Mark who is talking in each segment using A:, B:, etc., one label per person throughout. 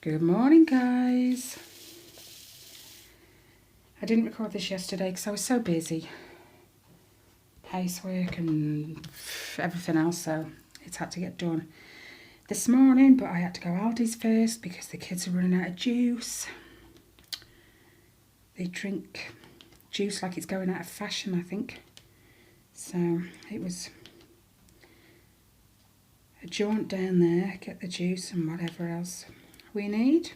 A: Good morning, guys. I didn't record this yesterday because I was so busy. Housework and everything else, so it's had to get done this morning, but I had to go Aldi's first because the kids are running out of juice. They drink juice like it's going out of fashion, I think. So it was a jaunt down there, get the juice and whatever else we need,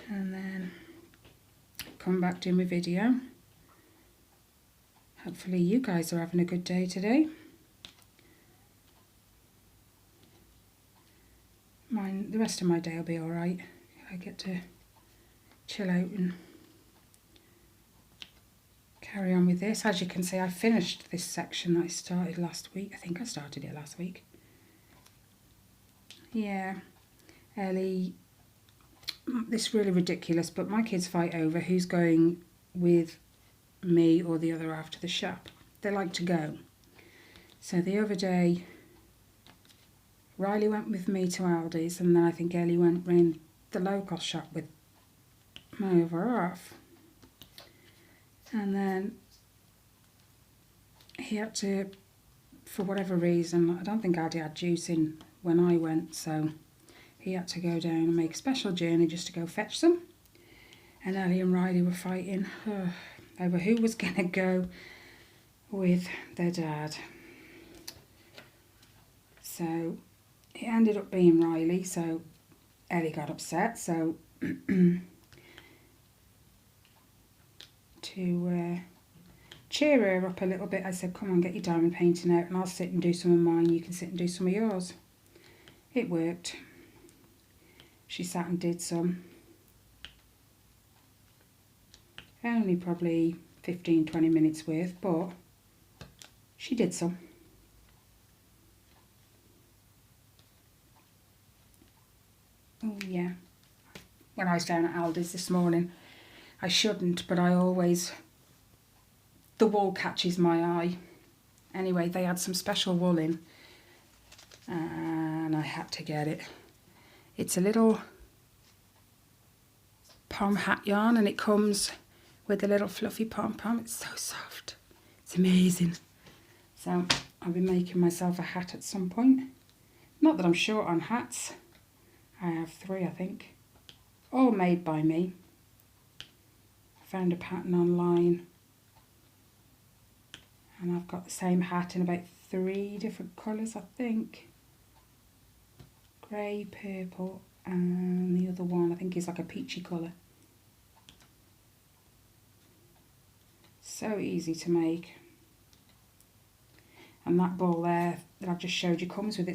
A: and then come back, do my video. Hopefully you guys are having a good day today. The rest of my day will be alright. I get to chill out and carry on with this. As you can see, I finished this section that I started last week. I think I started it last week. Yeah, Ellie, this is really ridiculous, but my kids fight over who's going with me or the other half to the shop. They like to go. So the other day, Riley went with me to Aldi's, and then I think Ellie went round the local shop with my other half. And then he had to, for whatever reason, I don't think Aldi had juice in when I went, so he had to go down and make a special journey just to go fetch some. And Ellie and Riley were fighting over who was going to go with their dad. So it ended up being Riley, so Ellie got upset. So to cheer her up a little bit, I said, come on, get your diamond painting out and I'll sit and do some of mine. You can sit and do some of yours. It worked. She sat and did some. Only probably 15-20 minutes worth, but she did some. Oh yeah. When I was down at Aldi's this morning, I shouldn't, but I always, the wool catches my eye. Anyway, they had some special wool in, and I had to get it. It's a little pom hat yarn, and it comes with a little fluffy pom-pom. It's so soft. It's amazing. So I'll be making myself a hat at some point. Not that I'm short on hats. I have 3, I think. All made by me. I found a pattern online. And I've got the same hat in about 3 different colours, I think. Grey, purple, and the other one I think is like a peachy colour. So easy to make. And that ball there that I've just showed you comes with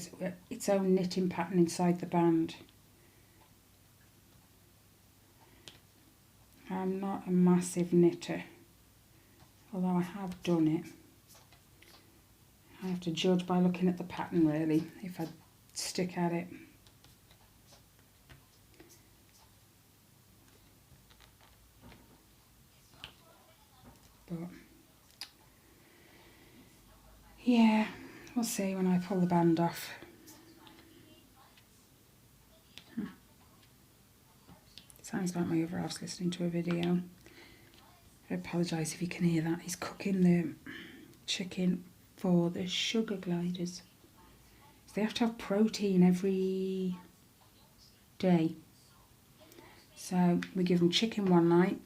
A: its own knitting pattern inside the band. I'm not a massive knitter, although I have done it. I have to judge by looking at the pattern really, if I stick at it. But yeah, we'll see when I pull the band off. Sounds like my other half's listening to a video. I apologise if you can hear that. He's cooking the chicken for the sugar gliders. So they have to have protein every day. So we give them chicken one night,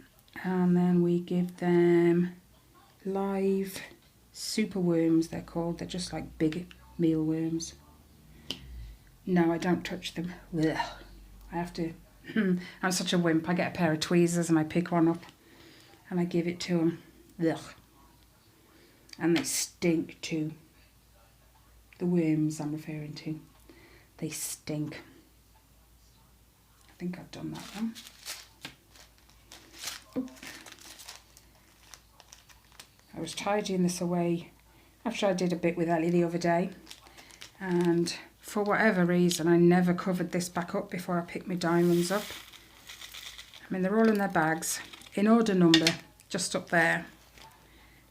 A: and then we give them live super worms, they're called. They're just like big mealworms. No, I don't touch them. Ugh. I have to. I'm such a wimp. I get a pair of tweezers and I pick one up and I give it to them. Ugh. And they stink too. The worms I'm referring to. They stink. I think I've done that one. Oh. I was tidying this away after I did a bit with Ellie the other day, and for whatever reason I never covered this back up before I picked my diamonds up. I mean, they're all in their bags in order number just up there,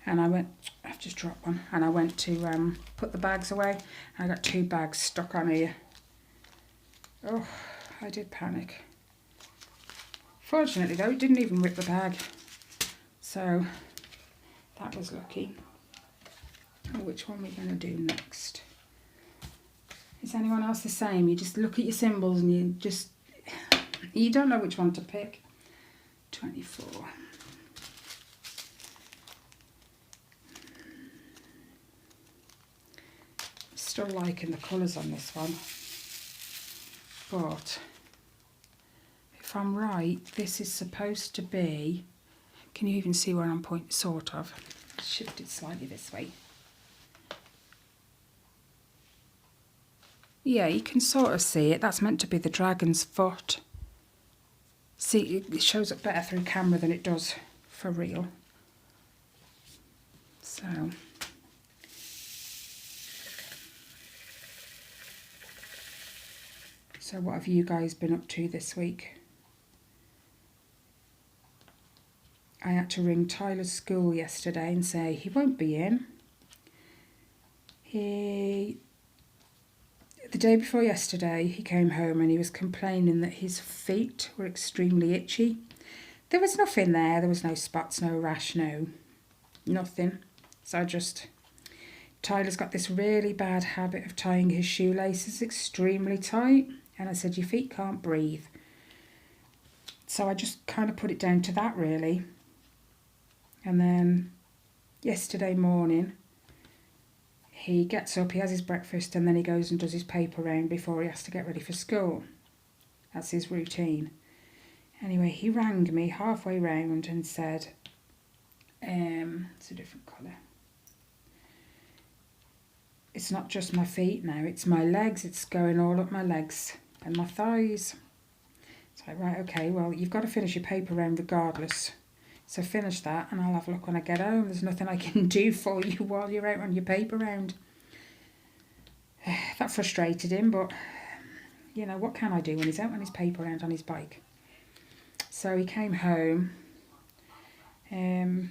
A: and I've just dropped one, and I went to put the bags away and I got 2 bags stuck on here. Oh, I did panic. Fortunately though, it didn't even rip the bag. So that was lucky. Oh, which one are we going to do next? Is anyone else the same? You just look at your symbols and you don't know which one to pick. 24. Still liking the colours on this one. But if I'm right, this is supposed to be... Can you even see where I'm pointing? Sort of. Shift it slightly this way. Yeah, you can sort of see it. That's meant to be the dragon's foot. See, it shows up better through camera than it does for real. So what have you guys been up to this week? I had to ring Tyler's school yesterday and say he won't be in. The day before yesterday, he came home and he was complaining that his feet were extremely itchy. There was nothing there. There was no spots, no rash, nothing. So Tyler's got this really bad habit of tying his shoelaces extremely tight. And I said, your feet can't breathe. So I just kind of put it down to that, really. And then yesterday morning, he gets up, he has his breakfast, and then he goes and does his paper round before he has to get ready for school. That's his routine. Anyway, he rang me halfway round and said, it's a different colour. It's not just my feet now, it's my legs. It's going all up my legs and my thighs. It's like, right, okay, well, you've got to finish your paper round regardless. So finish that and I'll have a look when I get home. There's nothing I can do for you while you're out on your paper round. That frustrated him, but, you know, what can I do when he's out on his paper round on his bike? So he came home and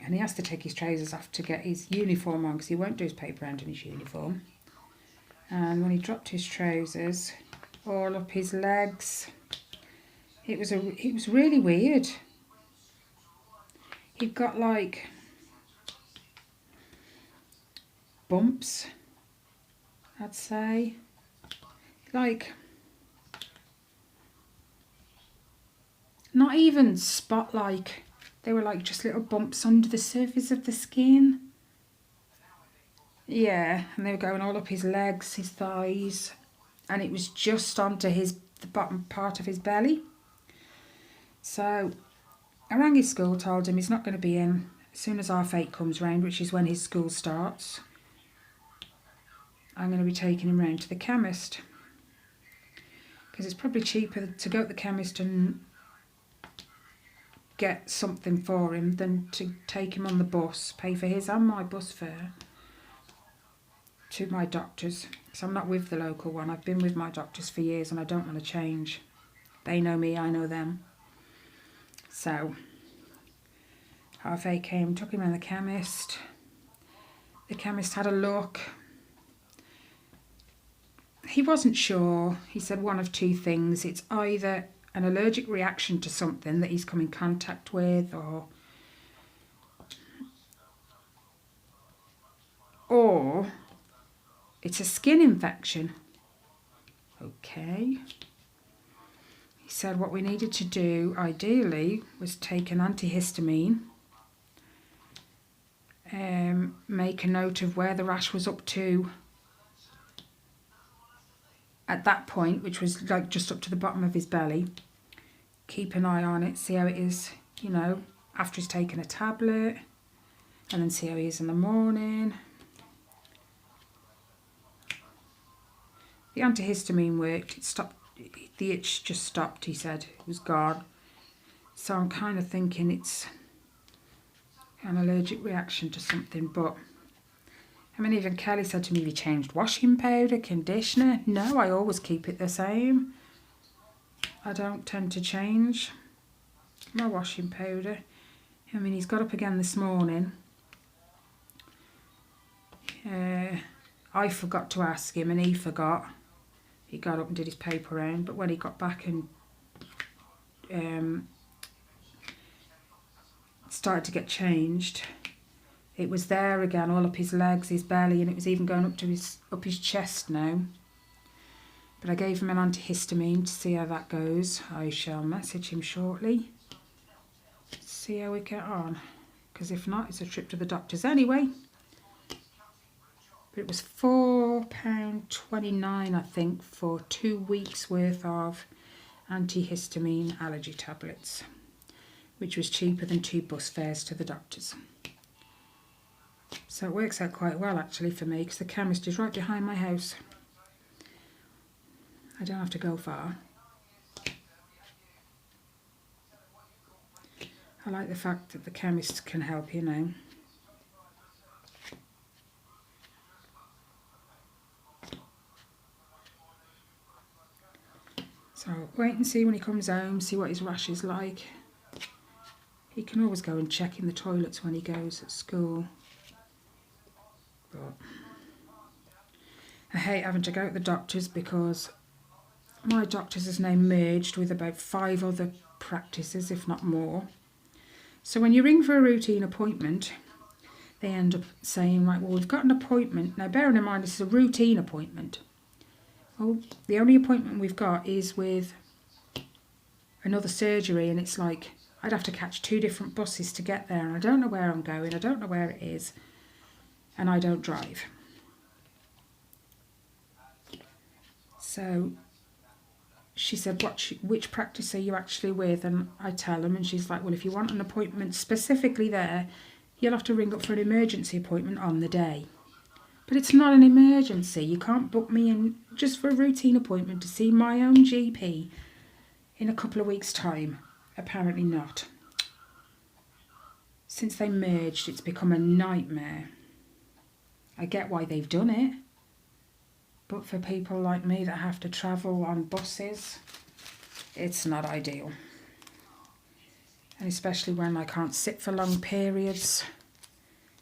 A: he has to take his trousers off to get his uniform on because he won't do his paper round in his uniform. And when he dropped his trousers, all up his legs, it was really weird. He'd got like bumps, I'd say, like not even spot-like. They were like just little bumps under the surface of the skin. Yeah, and they were going all up his legs, his thighs, and it was just onto the bottom part of his belly. So I rang his school, told him he's not going to be in as soon as half 8 comes round, which is when his school starts. I'm going to be taking him round to the chemist because it's probably cheaper to go to the chemist and get something for him than to take him on the bus, pay for his and my bus fare to my doctors. So I'm not with the local one. I've been with my doctors for years and I don't want to change. They know me, I know them. So half 8 came, took him around the chemist. The chemist had a look. He wasn't sure. He said one of two things. It's either an allergic reaction to something that he's come in contact with, or it's a skin infection. Okay. He said what we needed to do ideally was take an antihistamine, make a note of where the rash was up to at that point, which was like just up to the bottom of his belly. Keep an eye on it, see how it is, you know, after he's taken a tablet, and then see how he is in the morning. The antihistamine worked. It stopped. The itch just stopped, he said. It was gone. So I'm kind of thinking it's an allergic reaction to something, but I mean, even Kelly said to me, have you changed washing powder, conditioner? No, I always keep it the same. I don't tend to change my washing powder. I mean, he's got up again this morning. I forgot to ask him and he forgot. he got up and did his paper round, but when he got back and started to get changed, it was there again, all up his legs, his belly, and it was even going up his chest now. But I gave him an antihistamine to see how that goes. I shall message him shortly, see how we get on, because if not, it's a trip to the doctors anyway. But it was £4.29, I think, for 2 weeks worth of antihistamine allergy tablets, which was cheaper than 2 bus fares to the doctors. So it works out quite well actually for me, because the chemist is right behind my house. I don't have to go far. I like the fact that the chemist can help you now. So wait and see when he comes home, see what his rash is like. He can always go and check in the toilets when he goes at school. But I hate having to go to the doctors, because my doctors is now merged with about 5 other practices, if not more. So when you ring for a routine appointment, they end up saying, right, well, we've got an appointment. Now, bearing in mind, this is a routine appointment. Well, the only appointment we've got is with another surgery, and it's like I'd have to catch 2 different buses to get there, and I don't know where I'm going, I don't know where it is, and I don't drive. So she said, which practice are you actually with? And I tell them, and she's like, well, if you want an appointment specifically there, you'll have to ring up for an emergency appointment on the day. But it's not an emergency. You can't book me in just for a routine appointment to see my own GP in a couple of weeks' time. Apparently not. Since they merged, it's become a nightmare. I get why they've done it, but for people like me that have to travel on buses, it's not ideal. And especially when I can't sit for long periods,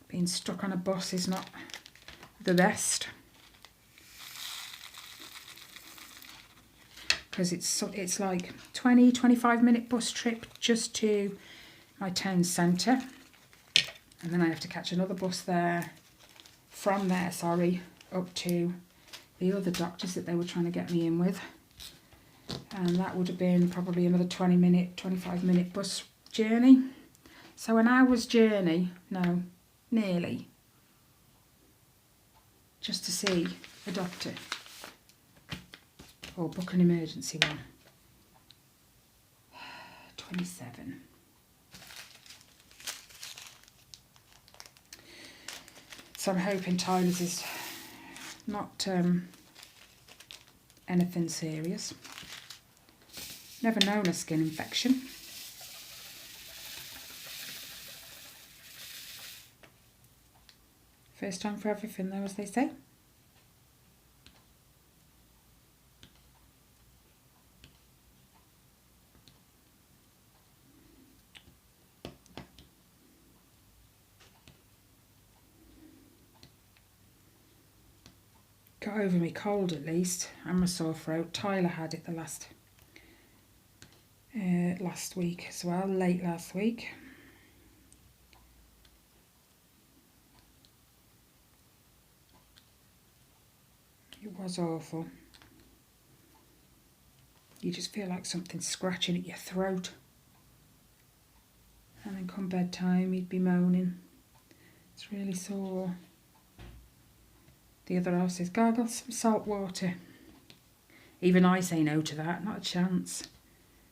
A: being stuck on a bus is not the best. Because it's like 20-25 minute bus trip just to my town centre, and then I have to catch another bus there, from there, up to the other doctors that they were trying to get me in with, and that would have been probably another 25 minute bus journey. So an hour's journey, no, nearly, just to see a doctor or book an emergency one. 27. So I'm hoping Tyler's is not anything serious. Never known a skin infection. First time for everything though, as they say. Got over me cold at least, and my sore throat. Tyler had it the last week as well, late last week. It was awful. You just feel like something's scratching at your throat. And then come bedtime, he'd be moaning. It's really sore. The other half says, gargle some salt water. Even I say no to that, not a chance.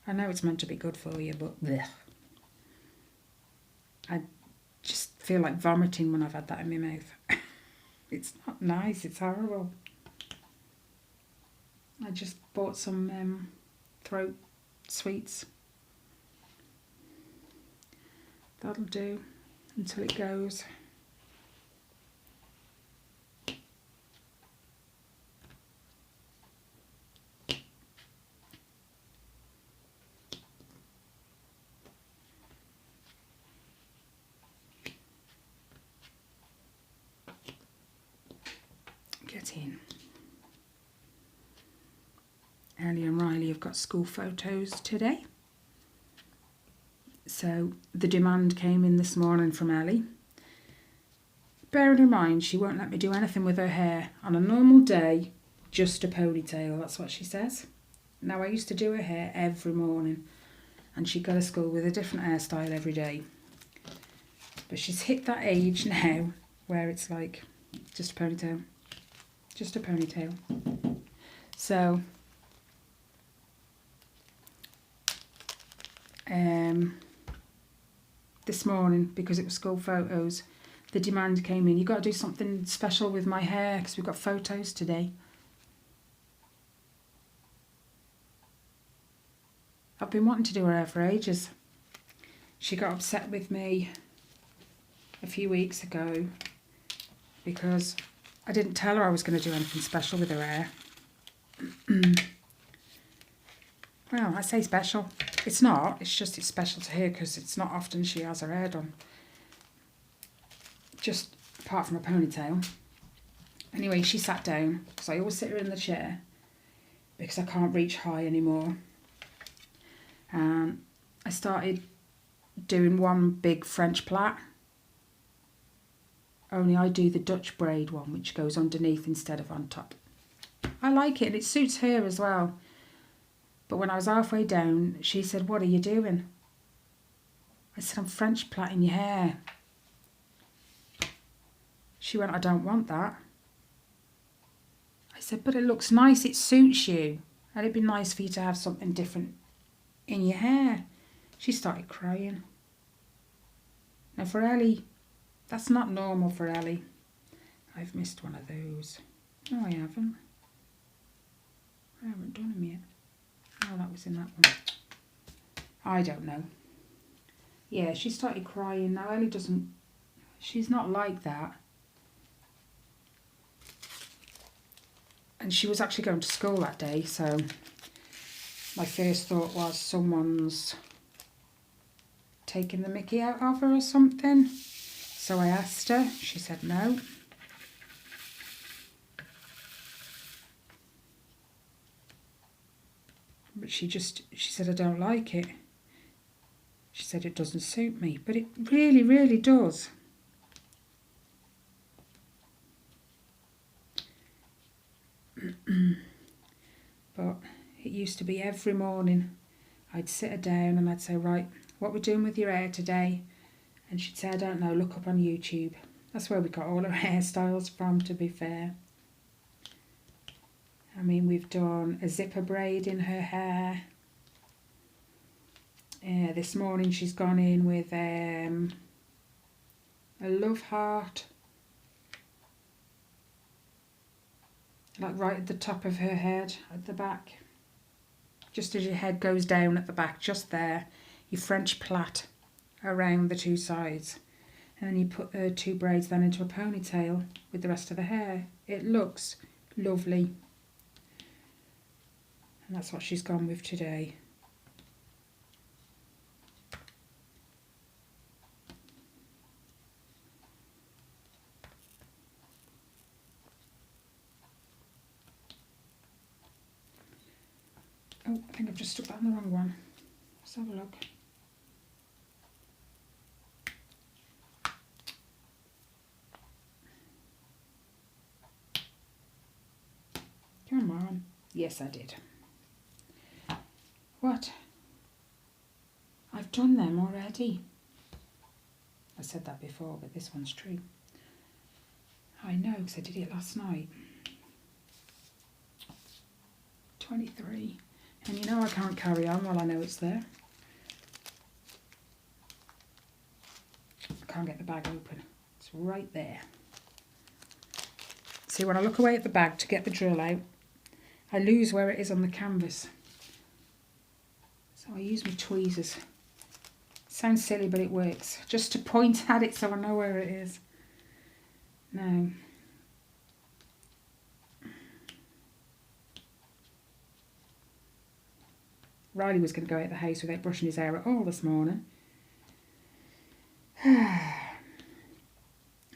A: I know it's meant to be good for you, but blech. I just feel like vomiting when I've had that in my mouth. It's not nice, it's horrible. I just bought some throat sweets. That'll do until it goes. Get in. Ellie and Riley have got school photos today. So the demand came in this morning from Ellie. Bearing in mind, she won't let me do anything with her hair. On a normal day, just a ponytail, that's what she says. Now, I used to do her hair every morning, and she'd go to school with a different hairstyle every day. But she's hit that age now where it's like, just a ponytail. Just a ponytail. So, this morning, because it was school photos, the demand came in. You've got to do something special with my hair because we've got photos today. I've been wanting to do her hair for ages. She got upset with me a few weeks ago because I didn't tell her I was going to do anything special with her hair. Well, I say special. It's not. It's just it's special to her because it's not often she has her hair done. Just apart from a ponytail. Anyway, she sat down because I always sit her in the chair because I can't reach high anymore. And I started doing one big French plait. Only I do the Dutch braid one, which goes underneath instead of on top. I like it and it suits her as well. But when I was halfway down, she said, "What are you doing?" I said, "I'm French plaiting your hair." She went, "I don't want that." I said, "But it looks nice, it suits you. And it'd be nice for you to have something different in your hair." She started crying. Now for Ellie, that's not normal for Ellie. I've missed one of those. No, I haven't. I haven't done them yet. Oh, that was in that one. I don't know. Yeah, she started crying. Now Ellie doesn't, she's not like that. And she was actually going to school that day, so my first thought was someone's taking the mickey out of her or something. So I asked her. She said no. But she said, "I don't like it." She said it doesn't suit me, but it really, really does. But it used to be every morning I'd sit her down and I'd say, "Right, what we're doing with your hair today?" And she'd say, "I don't know, look up on YouTube." That's where we got all her hairstyles from, to be fair. I mean, we've done a zipper braid in her hair. This morning she's gone in with a love heart. Like right at the top of her head, at the back. Just as your head goes down at the back, just there. You French plait around the two sides. And then you put the two braids then into a ponytail with the rest of the hair. It looks lovely. And that's what she's gone with today. Oh, I think I've just stuck that on the wrong one. Let's have a look. Come on. Yes, I did. What? I've done them already. I said that before, but this one's true. I know, because I did it last night. 23. And you know I can't carry on while I know it's there. I can't get the bag open. It's right there. See, when I look away at the bag to get the drill out, I lose where it is on the canvas. So I use my tweezers. Sounds silly, but it works. Just to point at it so I know where it is. Now, Riley was going to go out of the house without brushing his hair at all this morning. And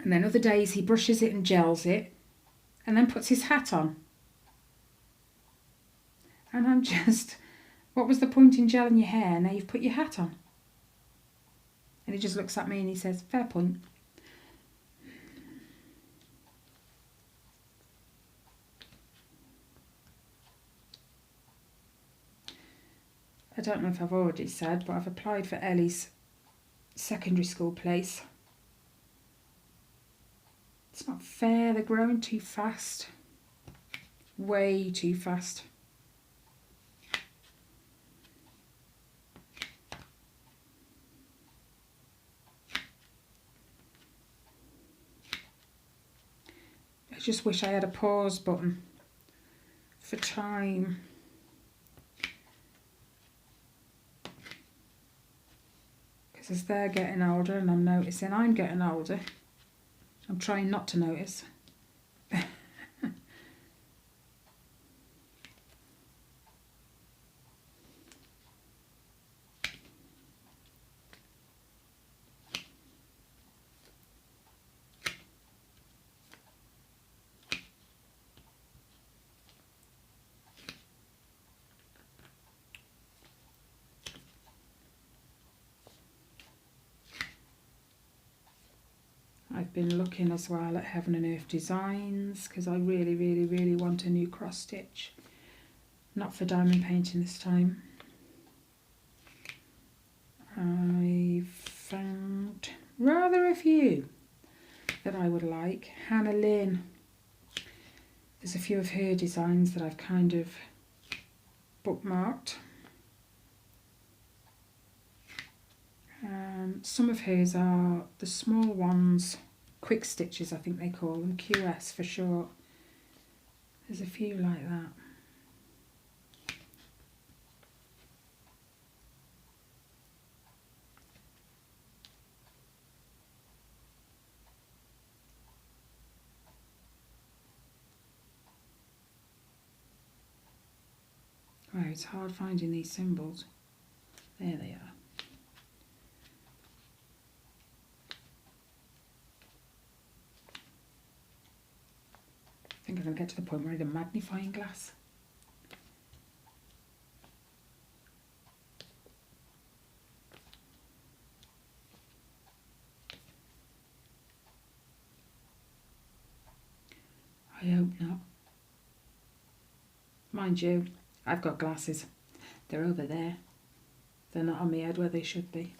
A: then other days he brushes it and gels it and then puts his hat on. And I'm just, what was the point in gelling your hair? Now you've put your hat on. And he just looks at me and he says, fair point. I don't know if I've already said, but I've applied for Ellie's secondary school place. It's not fair, they're growing too fast. Way too fast. I just wish I had a pause button for time. Because as they're getting older and I'm noticing I'm getting older, I'm trying not to notice. I've been looking as well at Heaven and Earth Designs because I really want a new cross stitch. Not for diamond painting this time. I've found rather a few that I would like. Hannah Lynn. There's a few of her designs that I've kind of bookmarked. Some of hers are the small ones, quick stitches I think they call them, QS for short. There's a few like that. Oh, it's hard finding these symbols. There they are. I think I'm going to get to the point where I need a magnifying glass. I hope not. Mind you, I've got glasses. They're over there. They're not on my head where they should be.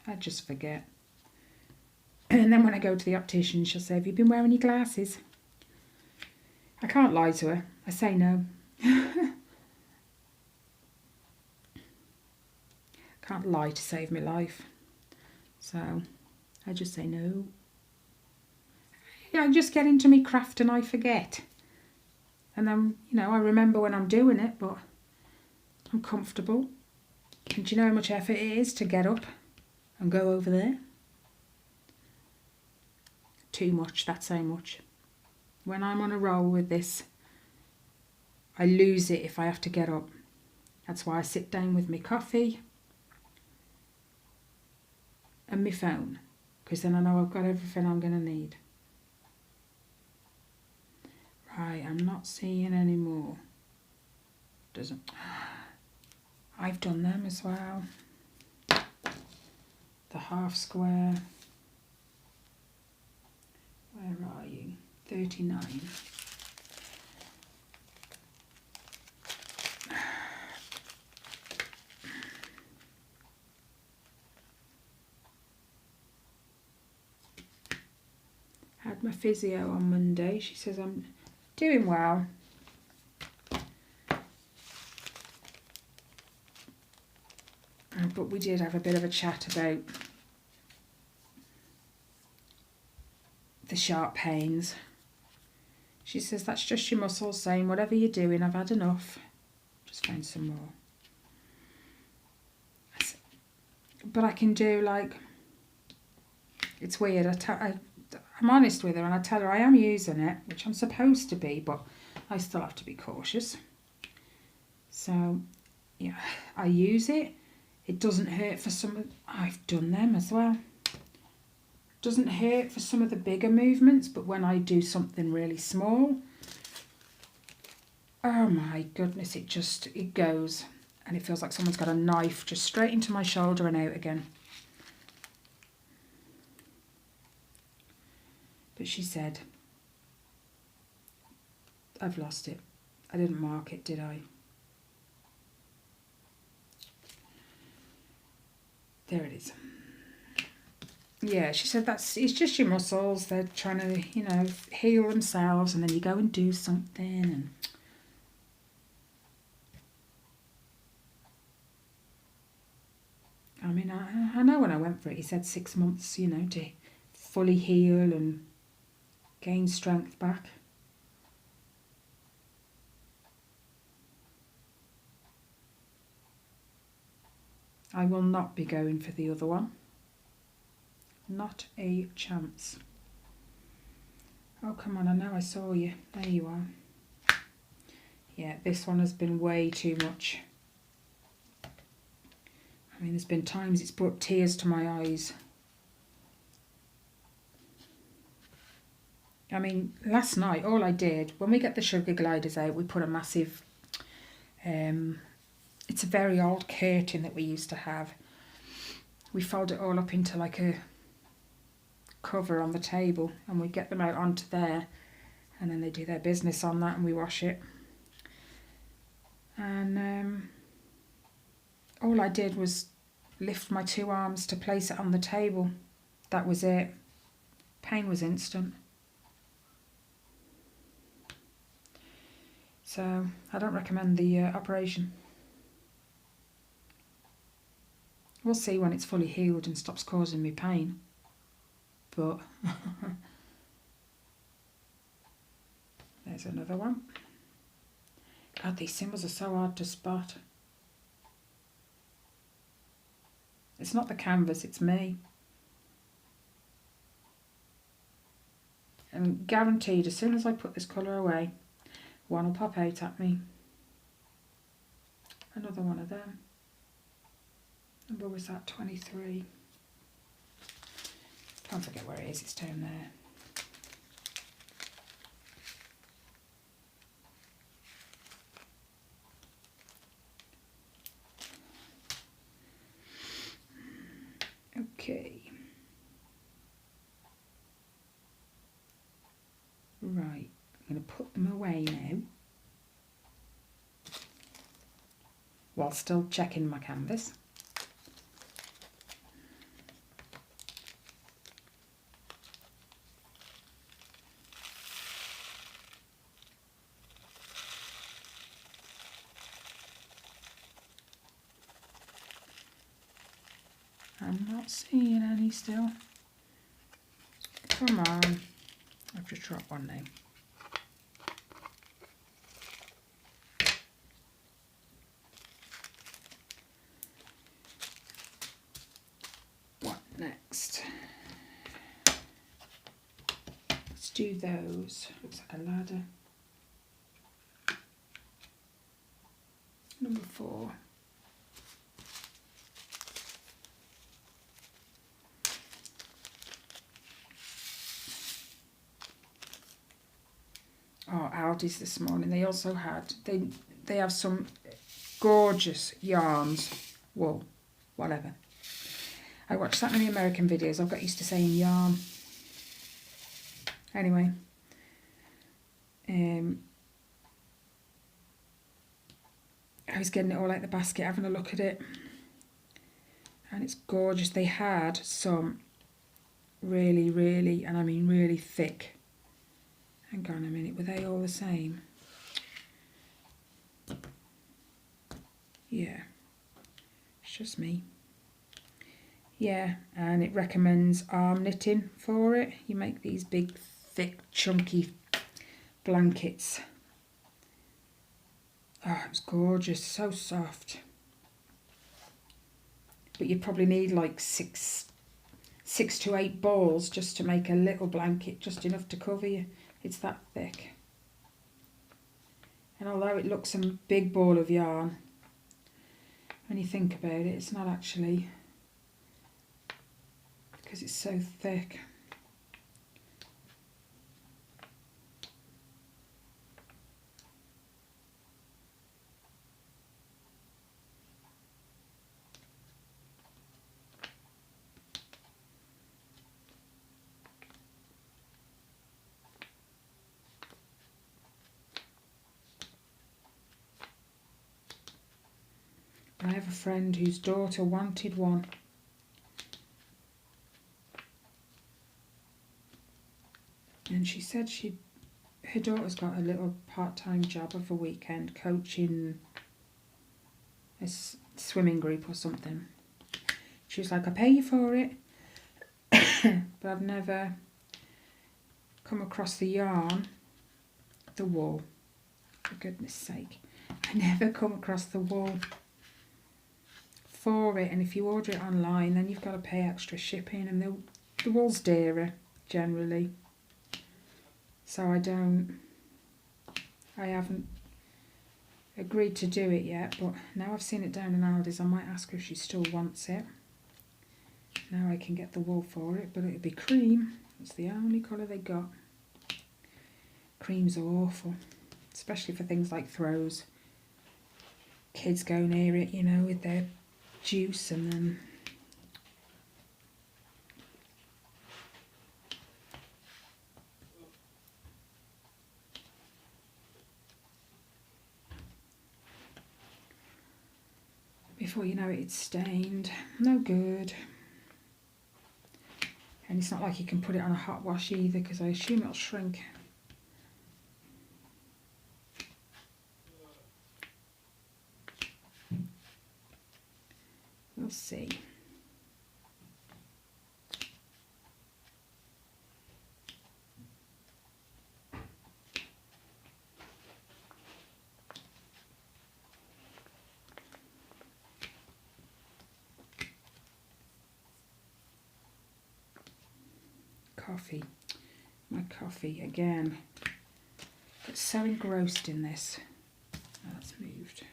A: I just forget. And then when I go to the optician, she'll say, have you been wearing your glasses? I can't lie to her. I say no. Can't lie to save my life. So I just say no. Yeah, I just get into me craft and I forget. And then, you know, I remember when I'm doing it, but I'm comfortable. And do you know how much effort it is to get up and go over there? Too much, that's how much. When I'm on a roll with this, I lose it if I have to get up. That's why I sit down with my coffee and my phone, because then I know I've got everything I'm going to need. Right, I'm not seeing any more. Doesn't. I've done them as well. The half square. Where are you? 39. Had my physio on Monday. She says I'm doing well. But we did have a bit of a chat about the sharp pains. She says that's just your muscles saying whatever you're doing, I've had enough. Just find some more. But I can do like, it's weird. I'm honest with her and I tell her I am using it, which I'm supposed to be, but I still have to be cautious. So yeah, I use it. It doesn't hurt for some. I've done them as well. Doesn't hurt for some of the bigger movements, but when I do something really small, oh my goodness, it goes. And it feels like someone's got a knife just straight into my shoulder and out again. But she said, I've lost it. I didn't mark it, did I? There it is. Yeah, she said it's just your muscles. They're trying to, you know, heal themselves, and then you go and do something. And I mean, I know when I went for it, he said 6 months, you know, to fully heal and gain strength back. I will not be going for the other one. Not a chance. Oh, come on, I know I saw you. There you are. Yeah, this one has been way too much. I mean, there's been times it's brought tears to my eyes. I mean, last night, all I did, when we get the sugar gliders out, we put a massive, it's a very old curtain that we used to have. We fold it all up into like a cover on the table, and we get them out onto there, and then they do their business on that, and we wash it. And all I did was lift my 2 arms to place it on the table. That was it. Pain was instant. So I don't recommend the operation. We'll see when it's fully healed and stops causing me pain. But there's another one. God, these symbols are so hard to spot. It's not the canvas, it's me. And guaranteed, as soon as I put this colour away, one will pop out at me. Another one of them. Number was that 23? Can't forget where it is, it's down there. Okay. Right, I'm going to put them away now, while still checking my canvas. I'm not seeing any still. Come on. I've just dropped one now. What next? Let's do those. Looks like a ladder. Number 4. Oh, Aldi's this morning. They also had, they have some gorgeous yarns, wool, whatever. I watched that many American videos. I've got used to saying yarn. Anyway, I was getting it all out the basket, having a look at it, and it's gorgeous. They had some really, really, and I mean really thick. Hang on a minute, were they all the same? Yeah, it's just me. Yeah, and it recommends arm knitting for it. You make these big, thick, chunky blankets. Oh, it was gorgeous, so soft. But you probably need like six to 8 balls just to make a little blanket, just enough to cover you. It's that thick. And although it looks a big ball of yarn, when you think about it, it's not actually, because it's so thick. I have a friend whose daughter wanted one. And she said her daughter's got a little part-time job of a weekend coaching a swimming group or something. She was like, I pay you for it, but I've never come across the yarn, the wool, for goodness sake. I never come across the wool for it, and if you order it online then you've got to pay extra shipping, and the wool's dearer generally. So I haven't agreed to do it yet, but now I've seen it down in Aldi's, I might ask her if she still wants it. Now I can get the wool for it, but it'll be cream. It's the only colour they got. Cream's awful, especially for things like throws. Kids go near it, you know, with their juice, and then before you know it, it's stained. No good. And it's not like you can put it on a hot wash either, because I assume it'll shrink. We'll see. Coffee. My coffee again. Get so engrossed in this. Oh, that's moved.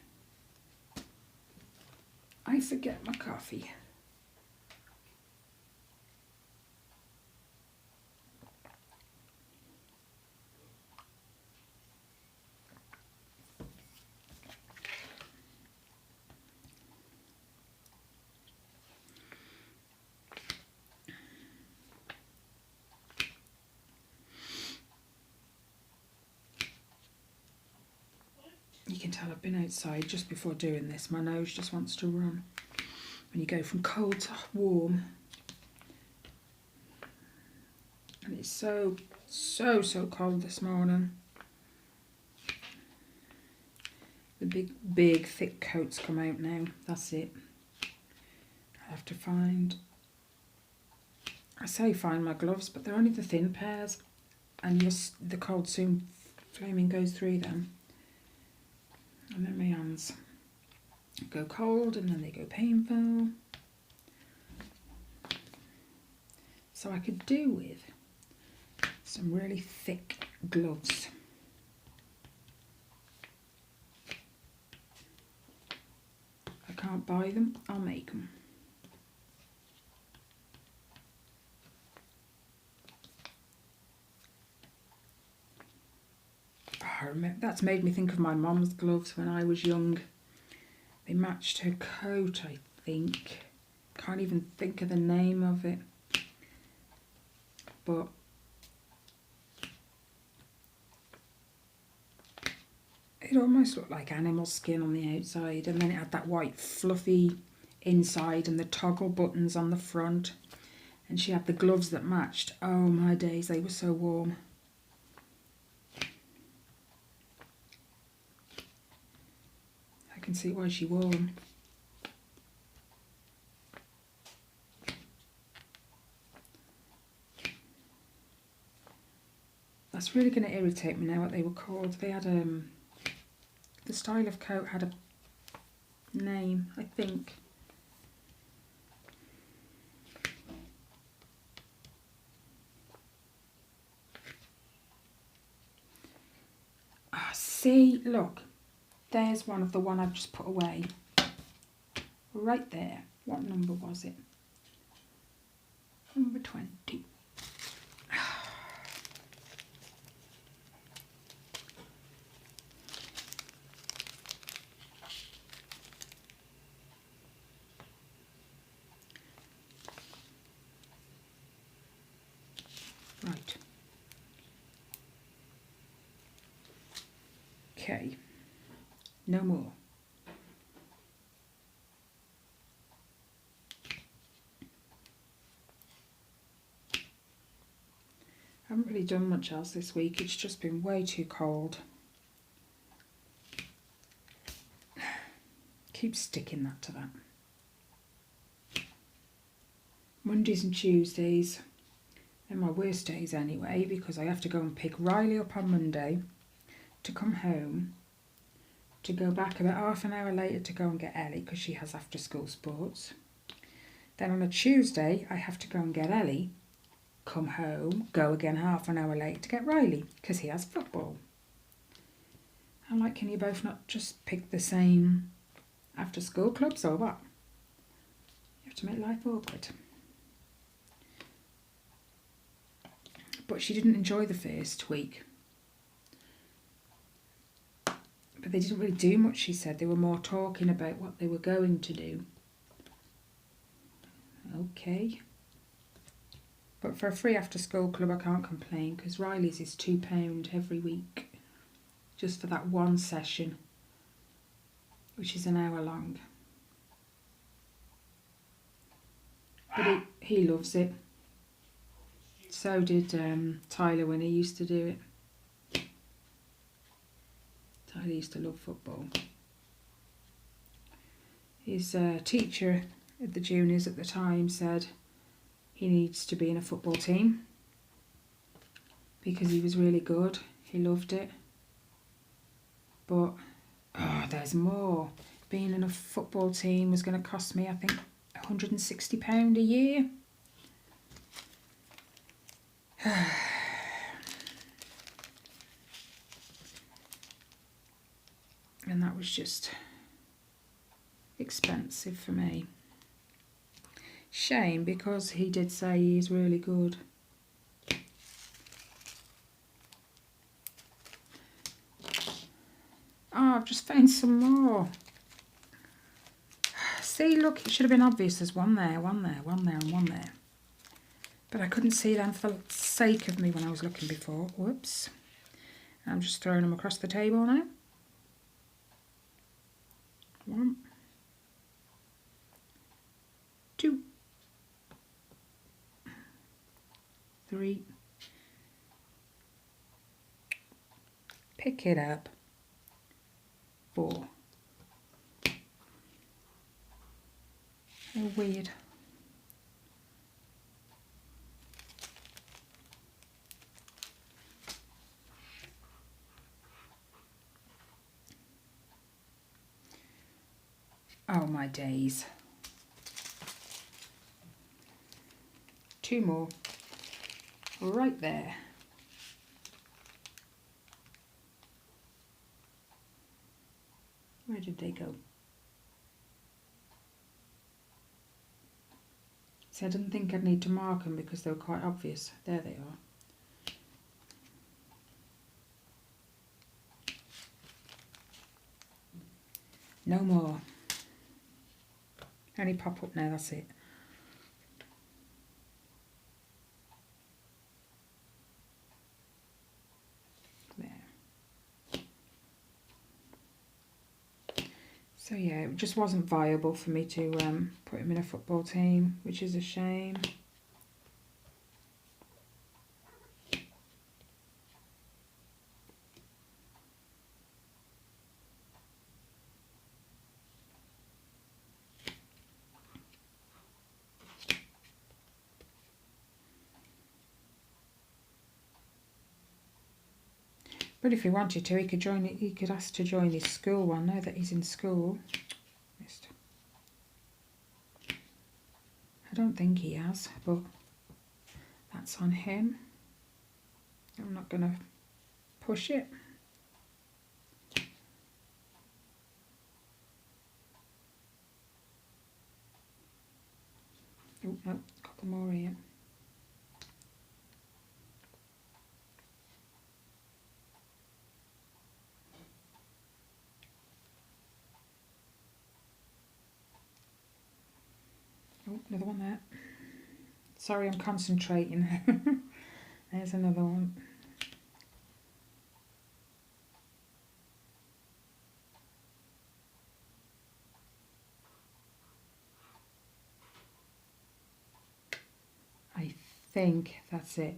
A: I forget my coffee. You can tell I've been outside just before doing this. My nose just wants to run. When you go from cold to warm. And it's so cold this morning. The big thick coats come out now. That's it. I have to find my gloves, but they're only the thin pairs, and the cold soon flaming goes through them. And then my hands go cold, and then they go painful. So I could do with some really thick gloves. I can't buy them, I'll make them. That's made me think of my mum's gloves when I was young. They matched her coat, I think. Can't even think of the name of it. But it almost looked like animal skin on the outside, and then it had that white fluffy inside and the toggle buttons on the front. And she had the gloves that matched. Oh my days, they were so warm. I can see why she wore them. That's really going to irritate me now what they were called. They had the style of coat had a name, I think. Ah, see, look. There's one of the one I've just put away. Right there. What number was it? Number 20. Right. Okay. No more. done much else this week. It's just been way too cold. Keep sticking that to that. Mondays and Tuesdays are my worst days anyway, because I have to go and pick Riley up on Monday to come home, to go back about half an hour later to go and get Ellie because she has after school sports. Then on a Tuesday I have to go and get Ellie, come home, go again half an hour later to get Riley because he has football. I'm like, can you both not just pick the same after school clubs or what? You have to make life awkward. But she didn't enjoy the first week. But they didn't really do much, she said. They were more talking about what they were going to do. Okay. But for a free after school club I can't complain, because Riley's is £2 every week. Just for that one session, which is an hour long. But he loves it. So did Tyler when he used to do it. Tyler used to love football. His teacher at the juniors at the time said he needs to be in a football team because he was really good. He loved it. But, oh, there's more. Being in a football team was going to cost me, I think, £160 a year. And that was just expensive for me. Shame, because he did say he's really good. Oh, I've just found some more. See, look, it should have been obvious. There's one there, one there, one there, and one there. But I couldn't see them for the sake of me when I was looking before. Whoops. I'm just throwing them across the table now. 1, 2, 3. Pick it up. 4. How weird. Oh my days. 2 more. Right there. Where did they go? See, I didn't think I'd need to mark them because they were quite obvious. There they are. No more. Only pop up now, that's it. There. So yeah, it just wasn't viable for me to put him in a football team, which is a shame. But if he wanted to, he could join it. He could ask to join his school one now that he's in school. Missed. I don't think he has, but that's on him. I'm not going to push it. Oh no, a couple more here. Oh, another one there. Sorry, I'm concentrating. There's another one. I think that's it.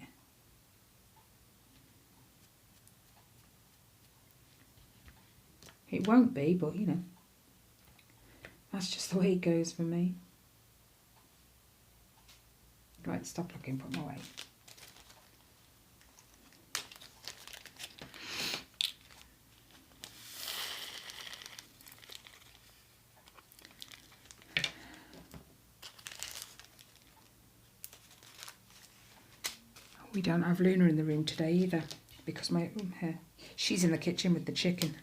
A: It won't be, but you know, that's just the way it goes for me. Right, stop looking, put them away. We don't have Luna in the room today either, because she's in the kitchen with the chicken.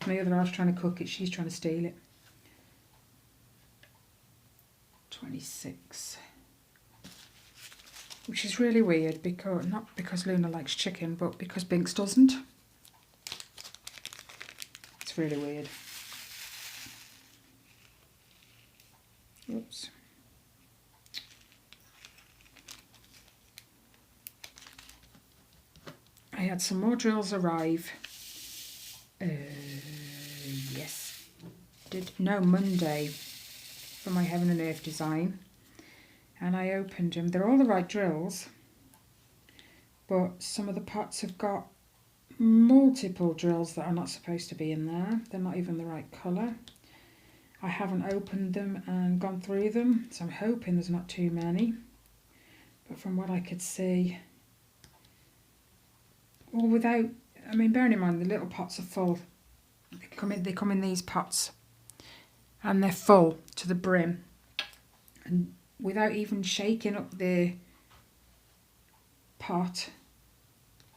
A: My other half's trying to cook it, she's trying to steal it. 26. Which is really weird, because not because Luna likes chicken, but because Binks doesn't. It's really weird. Oops. I had some more drills arrive. Yes. Monday for my Heaven and Earth design. And I opened them. They're all the right drills, but some of the pots have got multiple drills that are not supposed to be in there. They're not even the right colour. I haven't opened them and gone through them, so I'm hoping there's not too many. But from what I could see, well, bearing in mind the little pots are full. They come in these pots, and they're full to the brim. And without even shaking up the pot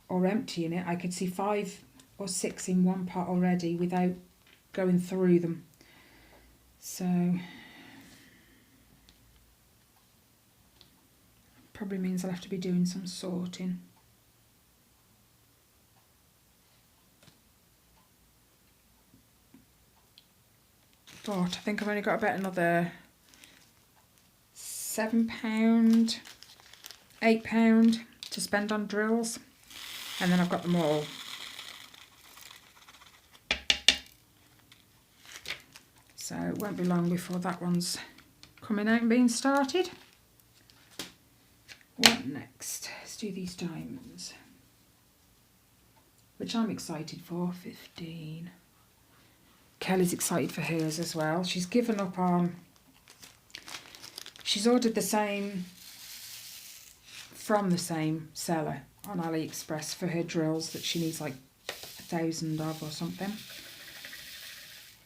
A: or emptying it, I could see 5 or 6 in one pot already without going through them. So probably means I'll have to be doing some sorting. But I think I've only got about another £7, £8 to spend on drills, and then I've got them all. So it won't be long before that one's coming out and being started. What next? Let's do these diamonds, which I'm excited for. 15. Kelly's excited for hers as well. She's given up on... She's ordered the same from the same seller on AliExpress for her drills that she needs like 1,000 of or something.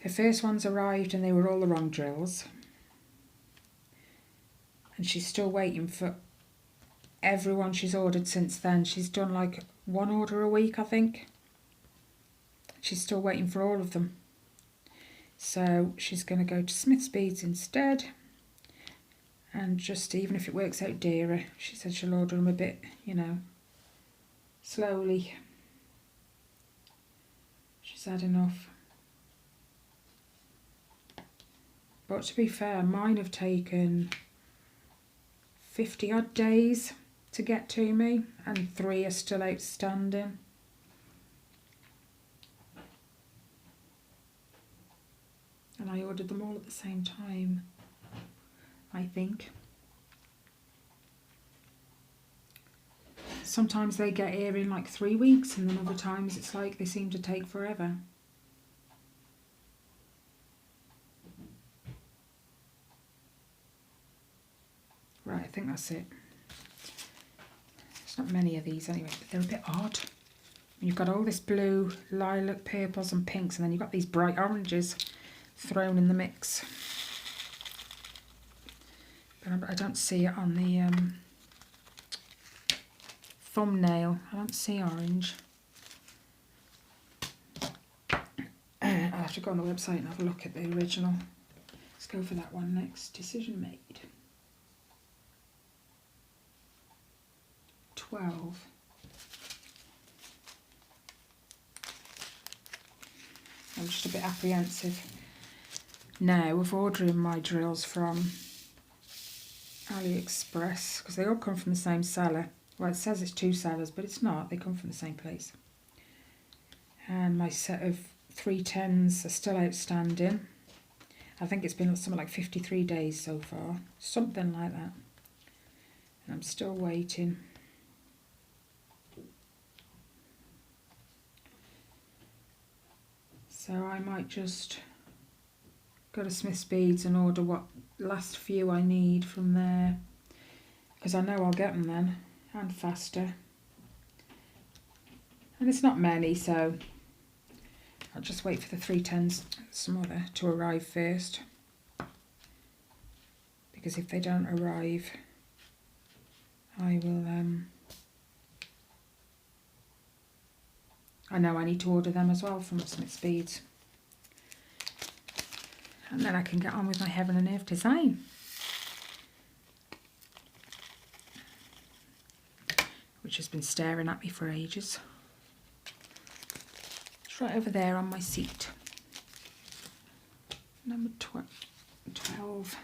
A: Her first ones arrived and they were all the wrong drills. And she's still waiting for everyone she's ordered since then. She's done like 1 order a week, I think. She's still waiting for all of them. So she's going to go to Smith's Beads instead. And just, even if it works out dearer, she said she'll order them a bit, you know, slowly. She's had enough. But to be fair, mine have taken 50 odd days to get to me, and 3 are still outstanding. And I ordered them all at the same time, I think. Sometimes they get here in like 3 weeks, and then other times it's like they seem to take forever. Right, I think that's it. There's not many of these anyway, but they're a bit odd. You've got all this blue, lilac, purples and pinks, and then you've got these bright oranges thrown in the mix. But I don't see it on the thumbnail. I don't see orange. I'll have to go on the website and have a look at the original. Let's go for that one next. Decision made. 12. I'm just a bit apprehensive now of ordering my drills from AliExpress, because they all come from the same seller. Well, it says it's 2 sellers, but it's not. They come from the same place. And my set of 310s are still outstanding. I think it's been something like 53 days so far. Something like that. And I'm still waiting. So I might just go to Smith's Beads and order what last few I need from there, because I know I'll get them then, and faster. And it's not many, so I'll just wait for the 310s, some other, to arrive first. Because if they don't arrive, I will, I know I need to order them as well from Smith's Beads. And then I can get on with my Heaven and Earth design. Which has been staring at me for ages. It's right over there on my seat. Number 12.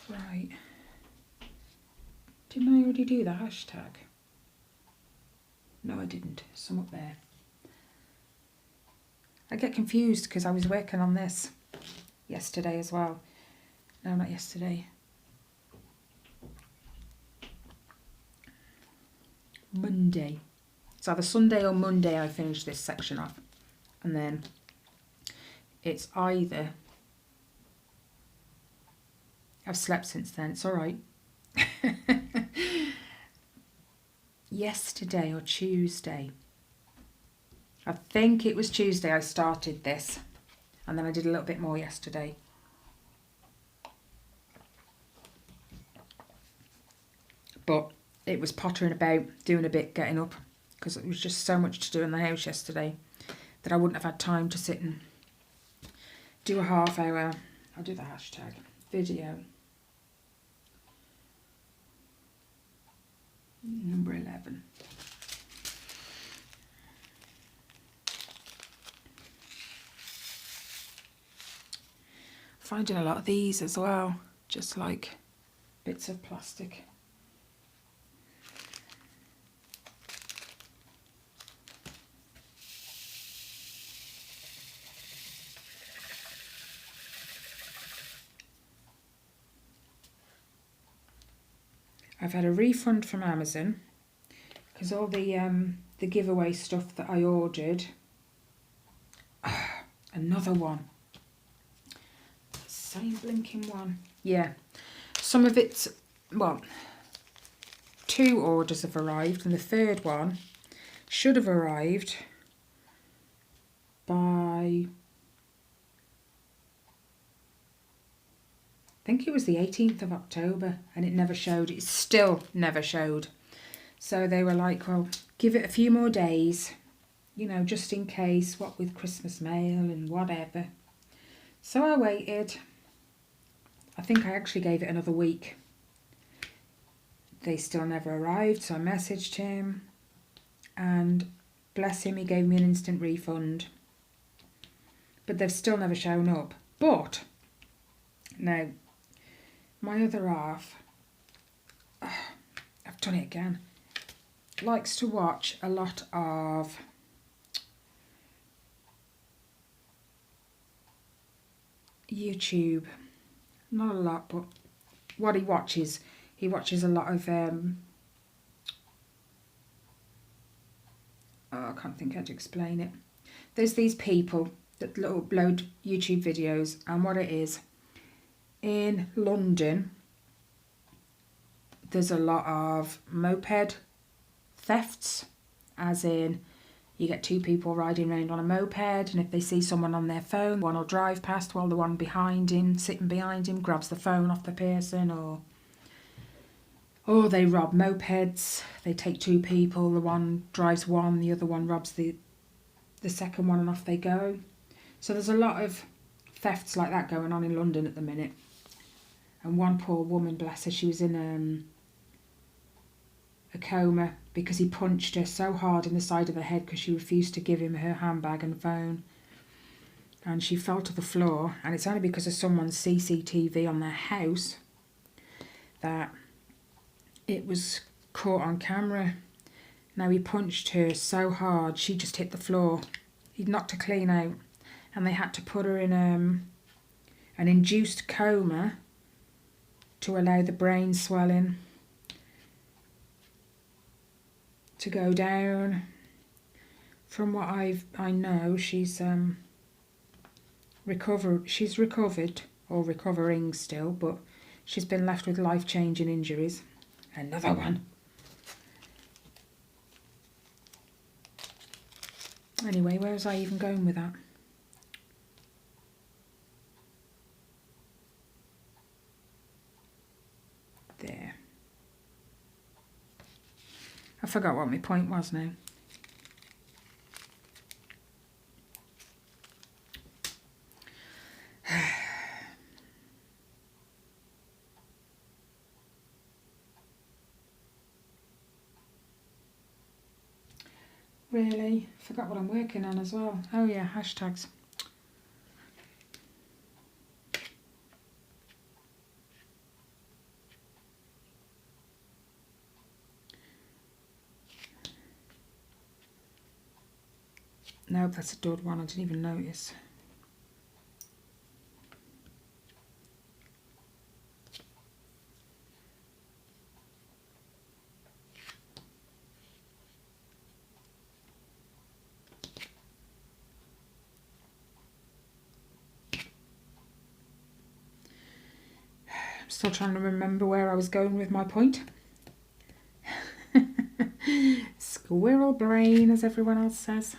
A: Right. Didn't I already do the hashtag? No, I didn't. Some up there. I get confused because I was working on this yesterday as well. No, not yesterday. Monday. It's either Sunday or Monday I finished this section off. And then it's either... I've slept since then, it's alright. Yesterday or Tuesday. I think it was Tuesday I started this. And then I did a little bit more yesterday. But it was pottering about, doing a bit, getting up. Because it was just so much to do in the house yesterday that I wouldn't have had time to sit and do a half hour. I'll do the hashtag video. Number 11. Finding a lot of these as well, just like bits of plastic. I've had a refund from Amazon because all the giveaway stuff that I ordered. Another one. Same blinking one. Yeah. Some of it's, well, 2 orders have arrived and the third one should have arrived by... I think it was the 18th of October and it never showed. It still never showed. So they were like, well, give it a few more days, you know, just in case, what with Christmas mail and whatever. So I waited. I think I actually gave it another week. They still never arrived, so I messaged him and bless him, he gave me an instant refund. But they've still never shown up. But, now, my other half, I've done it again, likes to watch a lot of YouTube. Not a lot, but what he watches a lot of, I can't think how to explain it. There's these people that upload YouTube videos, and what it is, in London, there's a lot of moped thefts, as in you get 2 people riding around on a moped, and if they see someone on their phone, one will drive past while the one behind him, sitting behind him, grabs the phone off the person, or they rob mopeds. They take 2 people, the one drives one, the other one robs the second one, and off they go. So there's a lot of thefts like that going on in London at the minute. And one poor woman, bless her, she was in a coma because he punched her so hard in the side of the head because she refused to give him her handbag and phone. And she fell to the floor, and it's only because of someone's CCTV on their house that it was caught on camera. Now, he punched her so hard she just hit the floor. He'd knocked her clean out, and they had to put her in an induced coma to allow the brain swelling to go down. from what I know, she's recovered. She's recovered or recovering still, but she's been left with life-changing injuries. Another one. Anyway, where was I even going with that? There. I forgot what my point was now. Really? Forgot what I'm working on as well. Oh yeah, hashtags. Nope, that's a dud one. I didn't even notice. I'm still trying to remember where I was going with my point. Squirrel brain, as everyone else says.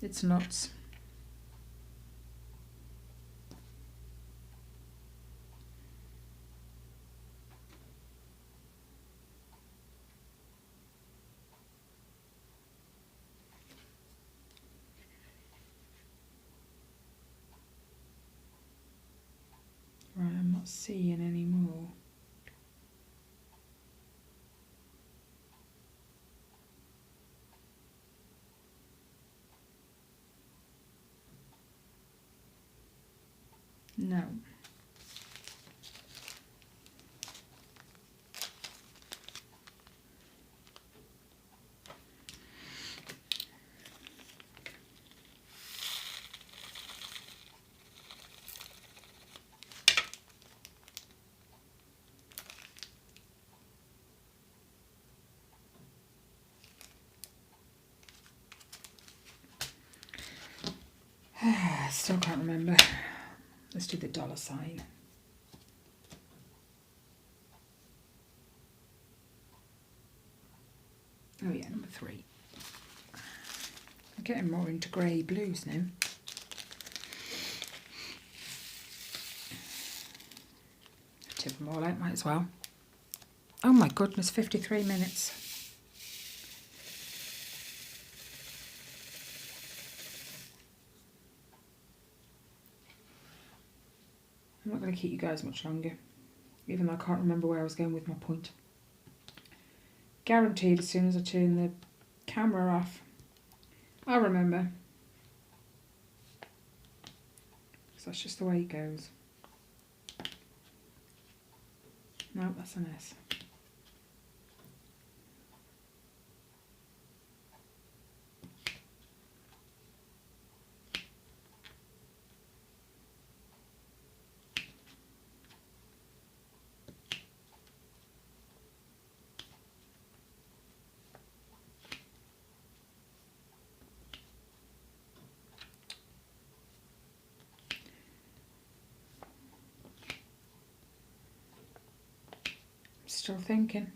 A: It's nuts. Right, I'm not seeing any more. No. Still can't remember. Let's do the $sign. Oh yeah, number 3. I'm getting more into grey blues now. Tip them all out, might as well. Oh my goodness, 53 minutes. I'm not going to keep you guys much longer, even though I can't remember where I was going with my point. Guaranteed as soon as I turn the camera off, I'll remember. Because that's just the way it goes. No, that's an S. Still thinking.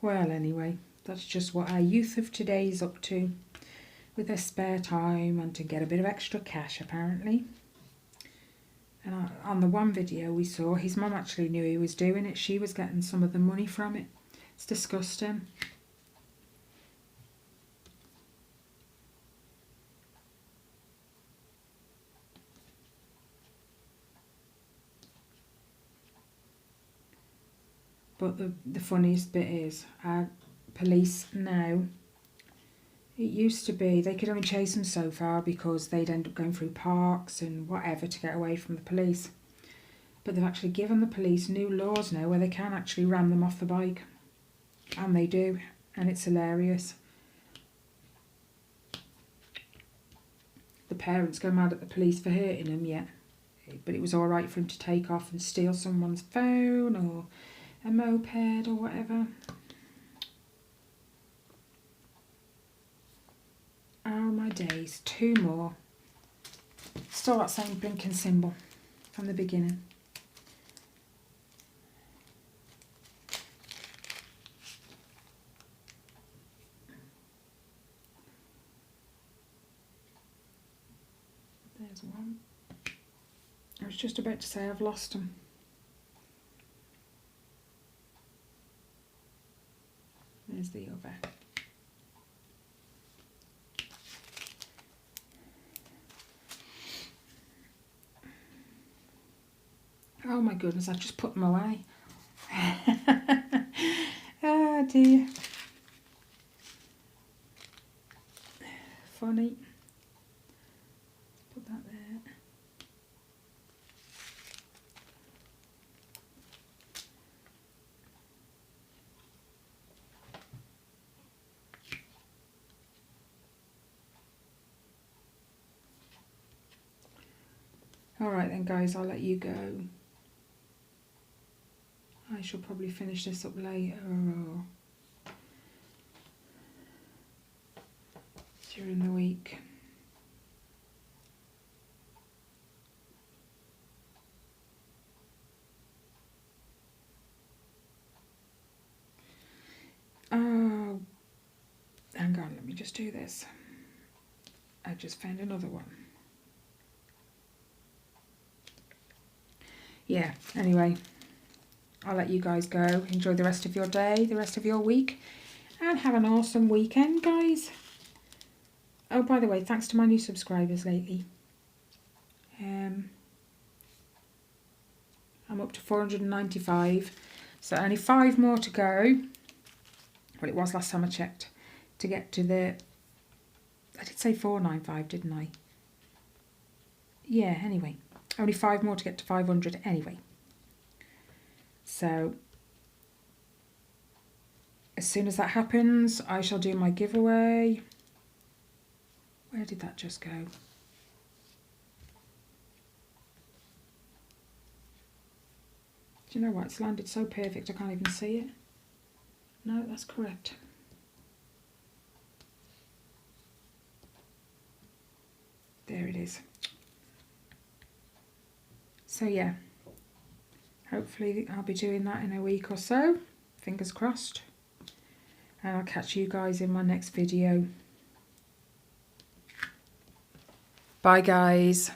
A: Well, anyway, that's just what our youth of today is up to with their spare time and to get a bit of extra cash, apparently. And on the one video we saw, his mum actually knew he was doing it. She was getting some of the money from it. It's disgusting. But the funniest bit is, police now. It used to be they could only chase them so far because they'd end up going through parks and whatever to get away from the police. But they've actually given the police new laws now where they can actually ram them off the bike. And they do. And it's hilarious. The parents go mad at the police for hurting them, yeah. But it was all right for him to take off and steal someone's phone or a moped or whatever. Oh my days, 2 more. Still that same blinking symbol from the beginning. There's one. I was just about to say I've lost them. There's the other. Oh my goodness, I've just put them away. Oh dear. Funny. Put that there. Alright then guys, I'll let you go. I shall probably finish this up later or during the week. Oh, hang on, let me just do this. I just found another one. Yeah, anyway, I'll let you guys go. Enjoy the rest of your day, the rest of your week, and have an awesome weekend, guys. Oh, by the way, thanks to my new subscribers lately. I'm up to 495, so only 5 more to go. Well, it was last time I checked, to get to the... I did say 495, didn't I? Yeah, anyway. Only 5 more to get to 500 anyway. So, as soon as that happens, I shall do my giveaway. Where did that just go? Do you know what? It's landed so perfect I can't even see it. No, that's correct. There it is. So yeah, hopefully I'll be doing that in a week or so. Fingers crossed. And I'll catch you guys in my next video. Bye guys.